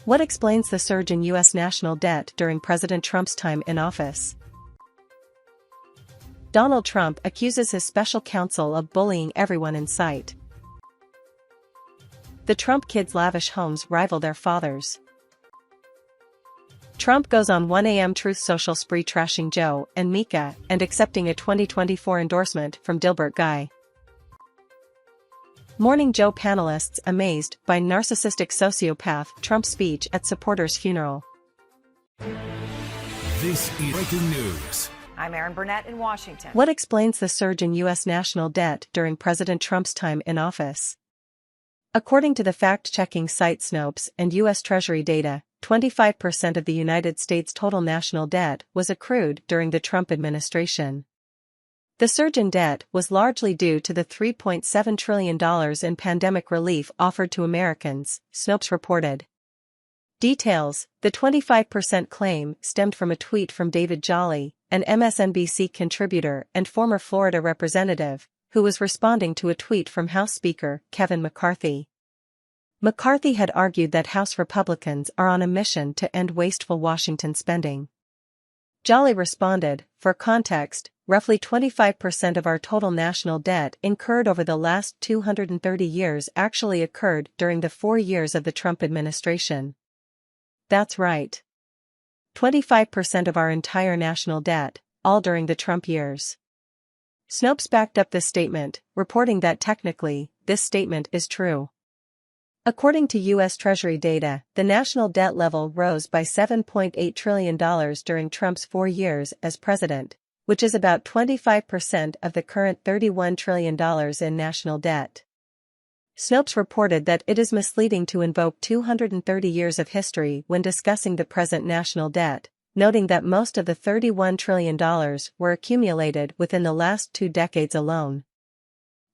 What explains the surge in U.S. national debt during President Trump's time in office? Donald Trump accuses his special counsel of bullying everyone in sight. The Trump kids' lavish homes rival their fathers. Trump goes on 1 a.m. Truth Social spree trashing Joe and Mika and accepting a 2024 endorsement from Dilbert Guy. Morning Joe panelists amazed by narcissistic sociopath Trump speech at supporter's funeral. This is breaking news. I'm Erin Burnett in Washington. What explains the surge in U.S. national debt during President Trump's time in office? According to the fact-checking site Snopes and U.S. Treasury data, 25% of the United States' total national debt was accrued during the Trump administration. The surge in debt was largely due to the $3.7 trillion in pandemic relief offered to Americans, Snopes reported. Details: the 25% claim stemmed from a tweet from David Jolly, an MSNBC contributor and former Florida representative, who was responding to a tweet from House Speaker Kevin McCarthy. McCarthy had argued that House Republicans are on a mission to end wasteful Washington spending. Jolly responded, "For context, roughly 25% of our total national debt incurred over the last 230 years actually occurred during the 4 years of the Trump administration." That's right. 25% of our entire national debt, all during the Trump years. Snopes backed up this statement, reporting that technically, this statement is true. According to U.S. Treasury data, the national debt level rose by $7.8 trillion during Trump's 4 years as president, which is about 25% of the current $31 trillion in national debt. Snopes reported that it is misleading to invoke 230 years of history when discussing the present national debt, noting that most of the $31 trillion were accumulated within the last 2 decades alone.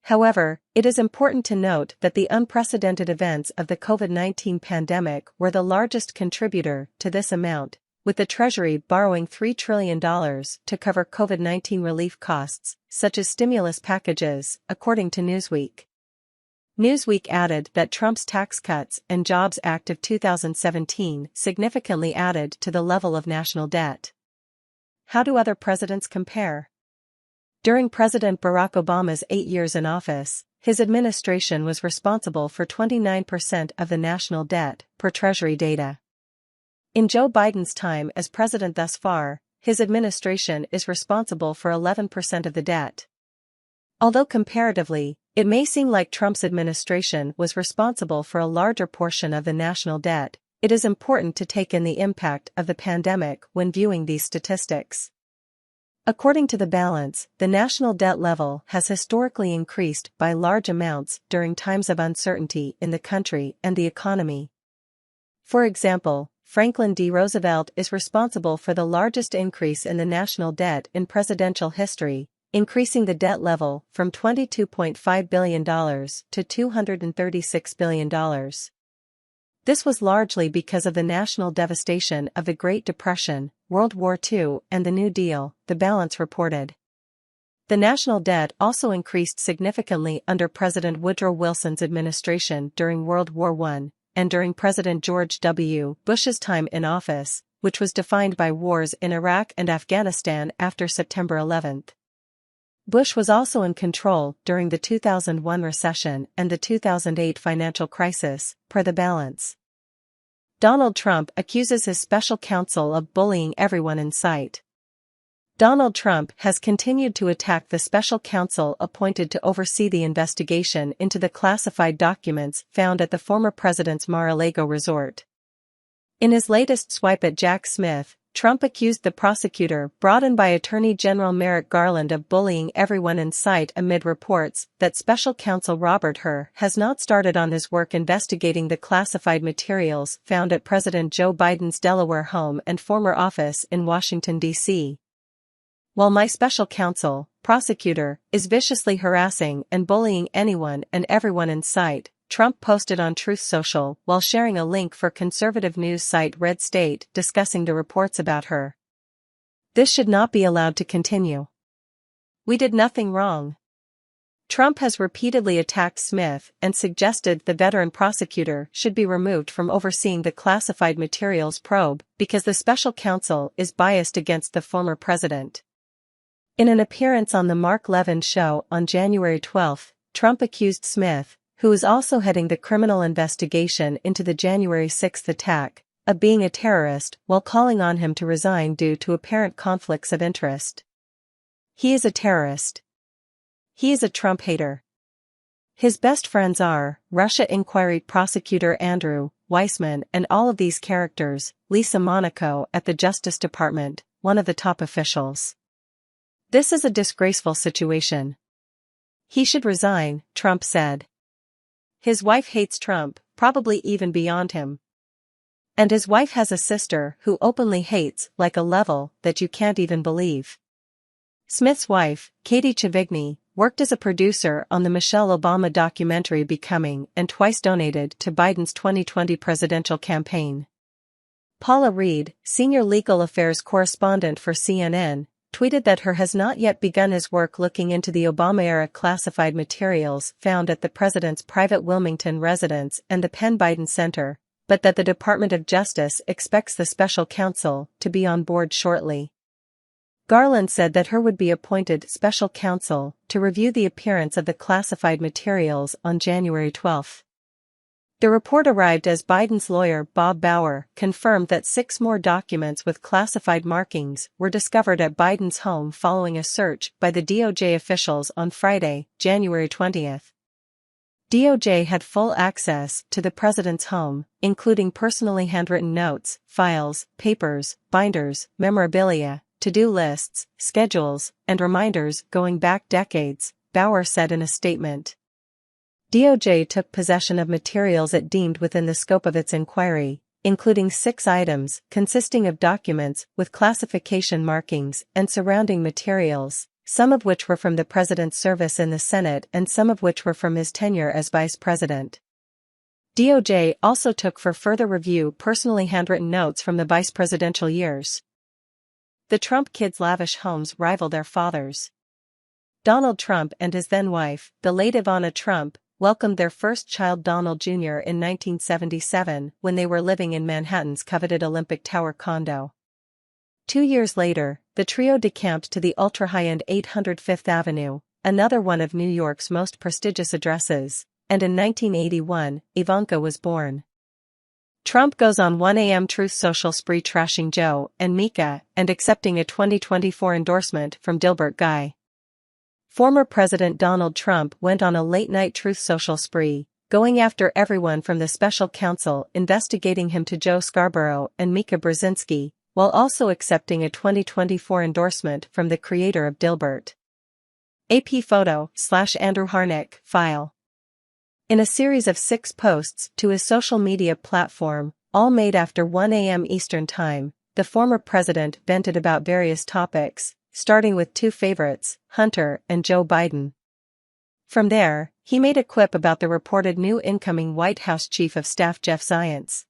However, it is important to note that the unprecedented events of the COVID-19 pandemic were the largest contributor to this amount, with the Treasury borrowing $3 trillion to cover COVID-19 relief costs, such as stimulus packages, according to Newsweek. Newsweek added that Trump's Tax Cuts and Jobs Act of 2017 significantly added to the level of national debt. How do other presidents compare? During President Barack Obama's 8 years in office, his administration was responsible for 29% of the national debt, per Treasury data. In Joe Biden's time as president thus far, his administration is responsible for 11% of the debt. Although comparatively, it may seem like Trump's administration was responsible for a larger portion of the national debt, it is important to take in the impact of the pandemic when viewing these statistics. According to the balance, the national debt level has historically increased by large amounts during times of uncertainty in the country and the economy. For example, Franklin D. Roosevelt is responsible for the largest increase in the national debt in presidential history, increasing the debt level from $22.5 billion to $236 billion. This was largely because of the national devastation of the Great Depression, World War II, and the New Deal, the balance reported. The national debt also increased significantly under President Woodrow Wilson's administration during World War I, and during President George W. Bush's time in office, which was defined by wars in Iraq and Afghanistan after September 11. Bush was also in control during the 2001 recession and the 2008 financial crisis, per the balance. Donald Trump accuses his special counsel of bullying everyone in sight. Donald Trump has continued to attack the special counsel appointed to oversee the investigation into the classified documents found at the former president's Mar-a-Lago resort. In his latest swipe at Jack Smith, Trump accused the prosecutor brought in by Attorney General Merrick Garland of bullying everyone in sight amid reports that special counsel Robert Hur has not started on his work investigating the classified materials found at President Joe Biden's Delaware home and former office in Washington, D.C. While my special counsel, prosecutor, is viciously harassing and bullying anyone and everyone in sight, Trump posted on Truth Social while sharing a link for conservative news site Red State discussing the reports about her. This should not be allowed to continue. We did nothing wrong. Trump has repeatedly attacked Smith and suggested the veteran prosecutor should be removed from overseeing the classified materials probe because the special counsel is biased against the former president. In an appearance on the Mark Levin show on January 12, Trump accused Smith, who is also heading the criminal investigation into the January 6 attack, of being a terrorist while calling on him to resign due to apparent conflicts of interest. He is a terrorist. He is a Trump hater. His best friends are Russia Inquiry Prosecutor Andrew Weissman and all of these characters, Lisa Monaco at the Justice Department, one of the top officials. This is a disgraceful situation. He should resign, Trump said. His wife hates Trump, probably even beyond him. And his wife has a sister who openly hates like a level that you can't even believe. Smith's wife, Katie Chavigny, worked as a producer on the Michelle Obama documentary Becoming and twice donated to Biden's 2020 presidential campaign. Paula Reed, senior legal affairs correspondent for CNN, tweeted that her has not yet begun his work looking into the Obama-era classified materials found at the president's private Wilmington residence and the Penn Biden Center, but that the Department of Justice expects the special counsel to be on board shortly. Garland said that her would be appointed special counsel to review the appearance of the classified materials on January 12. The report arrived as Biden's lawyer Bob Bauer confirmed that 6 more documents with classified markings were discovered at Biden's home following a search by the DOJ officials on Friday, January 20. DOJ had full access to the president's home, including personally handwritten notes, files, papers, binders, memorabilia, to-do lists, schedules, and reminders going back decades, Bauer said in a statement. DOJ took possession of materials it deemed within the scope of its inquiry, including 6 items consisting of documents with classification markings and surrounding materials, some of which were from the president's service in the Senate and some of which were from his tenure as vice president. DOJ also took for further review personally handwritten notes from the vice presidential years. The Trump kids' lavish homes rival their fathers. Donald Trump and his then-wife, the late Ivana Trump, welcomed their first child Donald Jr. in 1977 when they were living in Manhattan's coveted Olympic Tower condo. 2 years later, the trio decamped to the ultra-high-end 800 Fifth Avenue, another one of New York's most prestigious addresses, and in 1981, Ivanka was born. Trump goes on 1 a.m. Truth Social spree trashing Joe and Mika and accepting a 2024 endorsement from Dilbert Guy. Former President Donald Trump went on a late-night Truth Social spree, going after everyone from the special counsel investigating him to Joe Scarborough and Mika Brzezinski, while also accepting a 2024 endorsement from the creator of Dilbert. AP photo/Andrew Harnick file. In a series of 6 posts to his social media platform, all made after 1 a.m. Eastern Time, the former president vented about various topics, starting with 2 favorites, Hunter and Joe Biden. From there, he made a quip about the reported new incoming White House Chief of Staff Jeff Zients.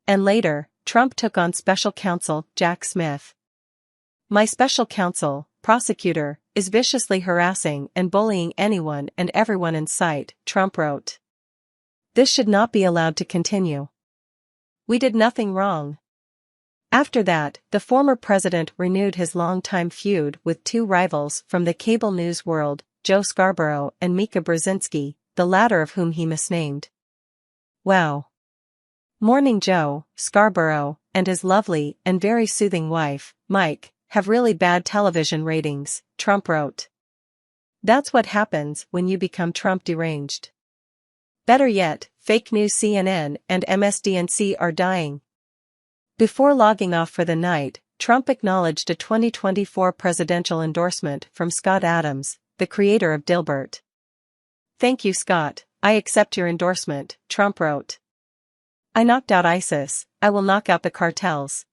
And later, Trump took on special counsel Jack Smith. "My special counsel, prosecutor, is viciously harassing and bullying anyone and everyone in sight," Trump wrote. "This should not be allowed to continue. We did nothing wrong." After that, the former president renewed his longtime feud with 2 rivals from the cable news world, Joe Scarborough and Mika Brzezinski, the latter of whom he misnamed. "Wow. Morning Joe, Scarborough, and his lovely and very soothing wife, Mike, have really bad television ratings," Trump wrote. "That's what happens when you become Trump deranged. Better yet, fake news CNN and MSDNC are dying." Before logging off for the night, Trump acknowledged a 2024 presidential endorsement from Scott Adams, the creator of Dilbert. "Thank you, Scott, I accept your endorsement," Trump wrote. "I knocked out ISIS, I will knock out the cartels."